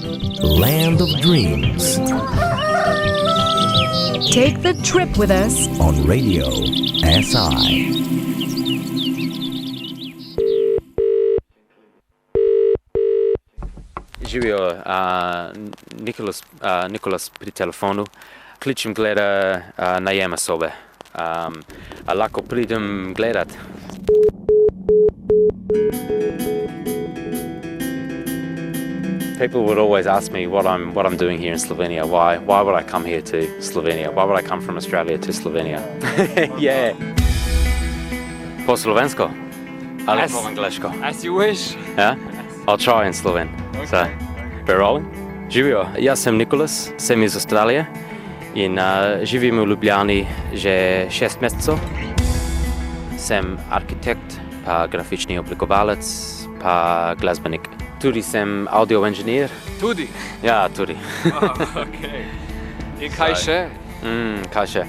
Land of Dreams. Take the trip with us On Radio SI. Živio, Nikolas pri telefonu. Kličem gleda najema sobe. A lako pridem gledat. People would always ask me what I'm doing here in Slovenia. Why would I come here to Slovenia? Why would I come from Australia to Slovenia? Yeah. Po slovensko? Ali po angleško? As you wish. Yeah? I'll try in Sloven. Okay. So, we're rolling. Živio, jaz sem Nikolas, sem iz Avstralije in živim v Ljubljani že 6 mesecev. Sem arhitekt, pa grafični oblikovalec, pa glasbenik. Tudi sem audio engineer. Tudi? Ja, tudi. Oh, okay. In kaj še? Kaj še?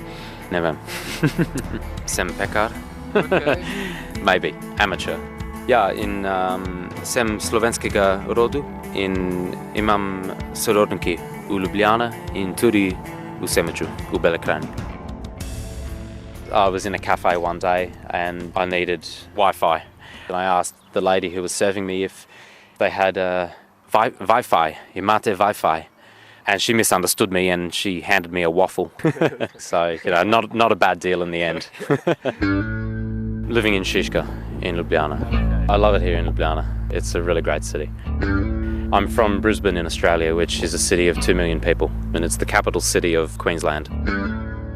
Ne vem. Sem pekar. Okay. Maybe, amateur. Ja, in sem slovenskega rodu in imam sorodniki v Ljubljana in tudi v Semeču, v Belekrani. I was in a cafe one day and I needed Wi-Fi. And I asked the lady who was serving me if they had Wi-Fi, imate Wi-Fi. And she misunderstood me and she handed me a waffle. So, not a bad deal in the end. Living in Šiška in Ljubljana. I love it here in Ljubljana. It's a really great city. I'm from Brisbane in Australia, which is a city of 2 million people, and it's the capital city of Queensland.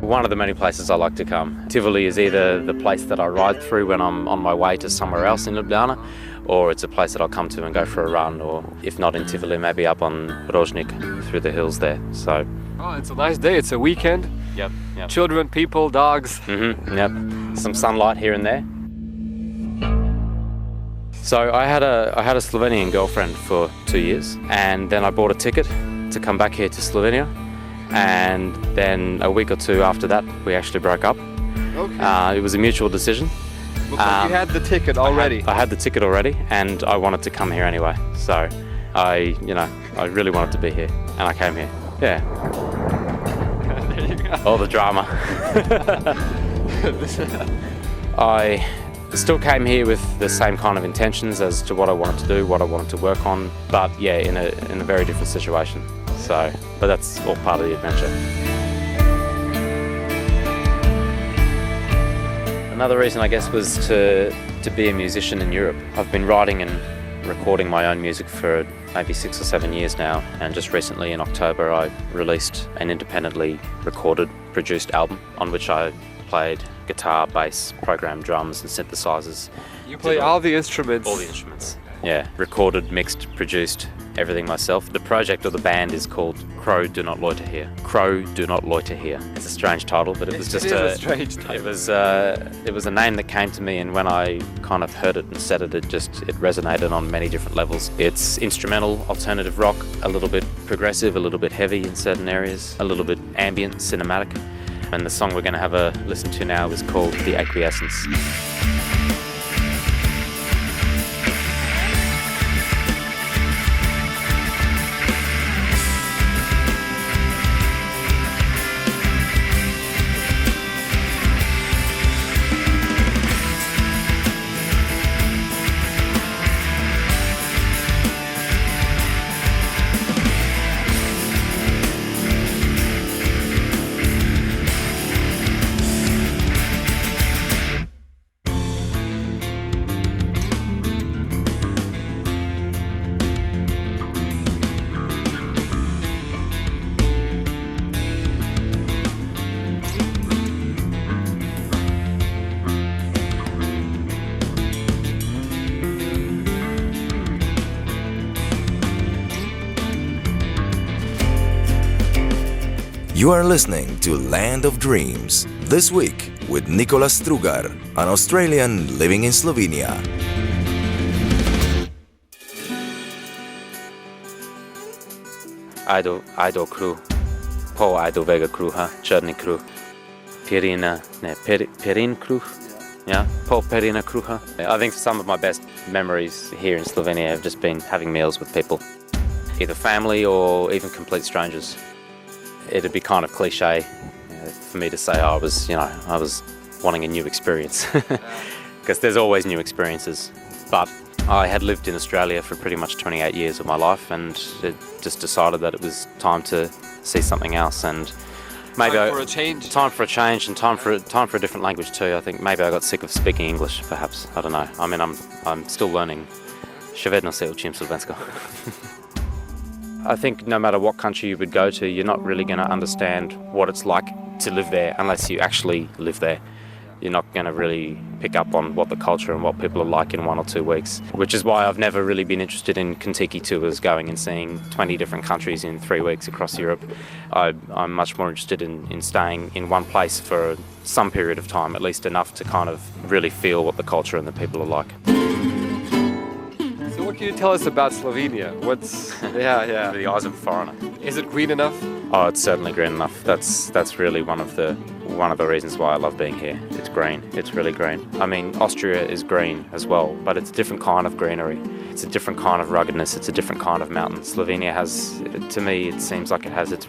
One of the many places I like to come. Tivoli is either the place that I ride through when I'm on my way to somewhere else in Ljubljana, or it's a place that I'll come to and go for a run, or if not in Tivoli, maybe up on Rožnik through the hills there. So. Oh, it's a nice day. It's a weekend. Yep. Children, people, dogs. Yep. Some sunlight here and there. So I had a Slovenian girlfriend for 2 years, and then I bought a ticket to come back here to Slovenia, and then a week or two after that we actually broke up. Okay. It was a mutual decision. Looks like you had the ticket already. I had the ticket already, and I wanted to come here anyway. So I really wanted to be here, and I came here. Yeah. There you go. All the drama. I still came here with the same kind of intentions as to what I wanted to do, what I wanted to work on, but yeah, in a very different situation. So, but that's all part of the adventure. Another reason, I guess, was to be a musician in Europe. I've been writing and recording my own music for maybe 6 or 7 years now, and just recently in October I released an independently recorded, produced album on which I played guitar, bass, programmed drums and synthesizers. You play all the instruments? All the instruments. Yeah, recorded, mixed, produced, everything myself. The project or the band is called Crow Do Not Loiter Here. Crow Do Not Loiter Here. It's a strange title, but it was just a strange title. It was a name that came to me, and when I kind of heard it and said it, it resonated on many different levels. It's instrumental, alternative rock, a little bit progressive, a little bit heavy in certain areas, a little bit ambient, cinematic. And the song we're going to have a listen to now is called The Acquiescence. You are listening to Land of Dreams, this week with Nikolas Strugar, an Australian living in Slovenia. Ajdo kruh, pol ajdovega kruha, črni kruh, perin kruh, yeah, pol perina kruha. I think some of my best memories here in Slovenia have just been having meals with people. either family or even complete strangers. It'd be kind of cliche for me to say I was wanting a new experience, because there's always new experiences. But I had lived in Australia for pretty much 28 years of my life, and it just decided that it was time to see something else. And maybe Time for a change. Time for a change, and time for a different language too. I think maybe I got sick of speaking English, perhaps. I don't know. I mean, I'm still learning. Ще ведно се учим словенско. I think no matter what country you would go to, you're not really going to understand what it's like to live there unless you actually live there. You're not going to really pick up on what the culture and what people are like in 1 or 2 weeks, which is why I've never really been interested in Kentucky tours, going and seeing 20 different countries in 3 weeks across Europe. I'm much more interested in staying in one place for some period of time, at least enough to kind of really feel what the culture and the people are like. So what can you tell us about Slovenia? Yeah. Through the eyes of a foreigner. Is it green enough? Oh, it's certainly green enough. That's really one of the reasons why I love being here. It's green. It's really green. I mean, Austria is green as well, but it's a different kind of greenery. It's a different kind of ruggedness. It's a different kind of mountain. Slovenia has, to me, it seems like it has its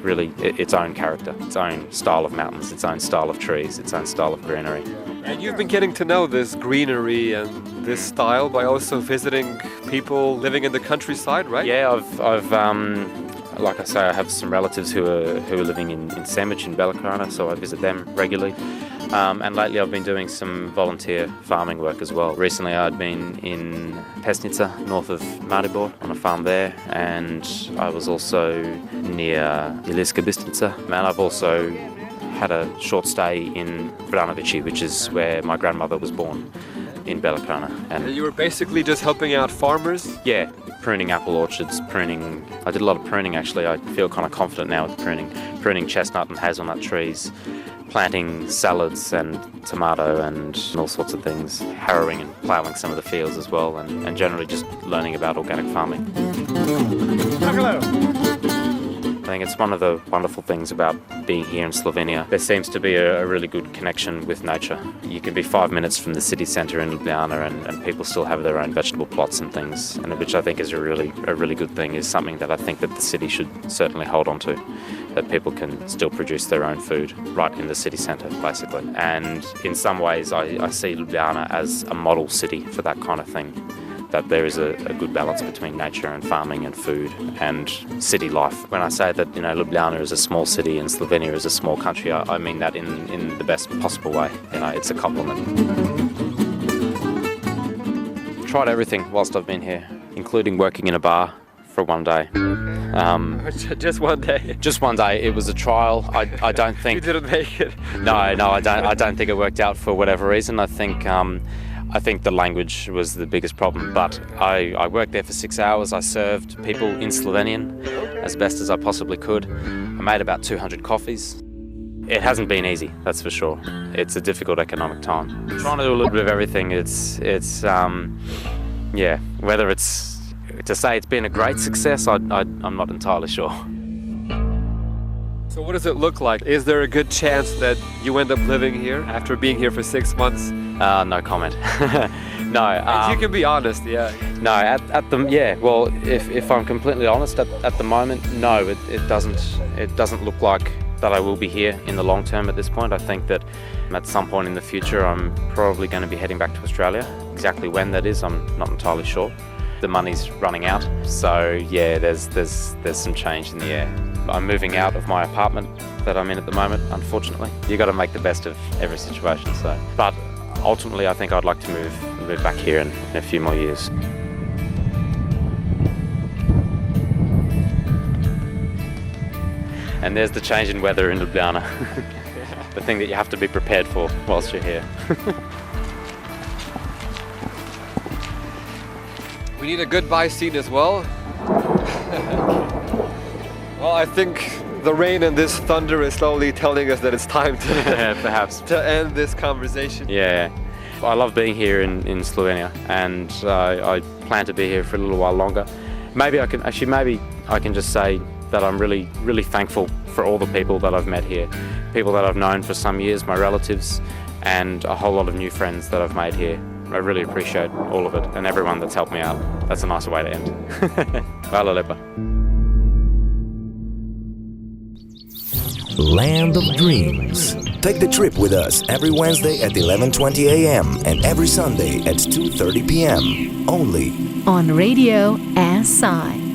own character, its own style of mountains, its own style of trees, its own style of greenery. And you've been getting to know this greenery and this style by also visiting people living in the countryside, right? Yeah, I've like I say, I have some relatives who are living in Sandwich in Belgrana, so I visit them regularly. And lately I've been doing some volunteer farming work as well. Recently I'd been in Pesnica, north of Maribor, on a farm there, and I was also near Ilirska Bistrica, and I've also had a short stay in Vranovici, which is where my grandmother was born, in Belgrana. And you were basically just helping out farmers? Yeah, pruning apple orchards, I did a lot of pruning actually. I feel kind of confident now with pruning chestnut and hazelnut trees, planting salads and tomato and all sorts of things, harrowing and ploughing some of the fields as well, and generally just learning about organic farming. I think it's one of the wonderful things about being here in Slovenia. There seems to be a really good connection with nature. You can be 5 minutes from the city centre in Ljubljana and people still have their own vegetable plots and things, and which I think is a really good thing, is something that I think that the city should certainly hold on to, that people can still produce their own food right in the city centre, basically. And in some ways I see Ljubljana as a model city for that kind of thing, that there is a good balance between nature and farming and food and city life. When I say that, Ljubljana is a small city and Slovenia is a small country, I mean that in the best possible way. It's a compliment. Tried everything whilst I've been here, including working in a bar for one day. Just one day? Just one day. It was a trial. I don't think... You didn't make it? No, I don't think it worked out for whatever reason. I think the language was the biggest problem, but I worked there for 6 hours. I served people in Slovenian as best as I possibly could. I made about 200 coffees. It hasn't been easy, that's for sure. It's a difficult economic time. Trying to do a little bit of everything. Whether it's to say it's been a great success, I'm not entirely sure. So what does it look like? Is there a good chance that you end up living here after being here for 6 months? No comment. No. You can be honest, yeah. No, well, if I'm completely honest, at the moment, no, it doesn't look like that I will be here in the long term at this point. I think that at some point in the future I'm probably going to be heading back to Australia. Exactly when that is, I'm not entirely sure. The money's running out, so yeah, there's some change in the air. I'm moving out of my apartment that I'm in at the moment, unfortunately. You got to make the best of every situation, so. But ultimately, I think I'd like to move back here in a few more years. And there's the change in weather in Ljubljana. The thing that you have to be prepared for whilst you're here. We need a goodbye scene as well. Well, I think the rain and this thunder is slowly telling us that it's time to perhaps to end this conversation. Yeah, I love being here in Slovenia, and I plan to be here for a little while longer. Maybe I can just say that I'm really, really thankful for all the people that I've met here, people that I've known for some years, my relatives, and a whole lot of new friends that I've made here. I really appreciate all of it and everyone that's helped me out. That's a nicer way to end. Hvala lepa. Land of Dreams. Take the trip with us every Wednesday at 11:20 a.m. and every Sunday at 2:30 p.m. Only on Radio SI.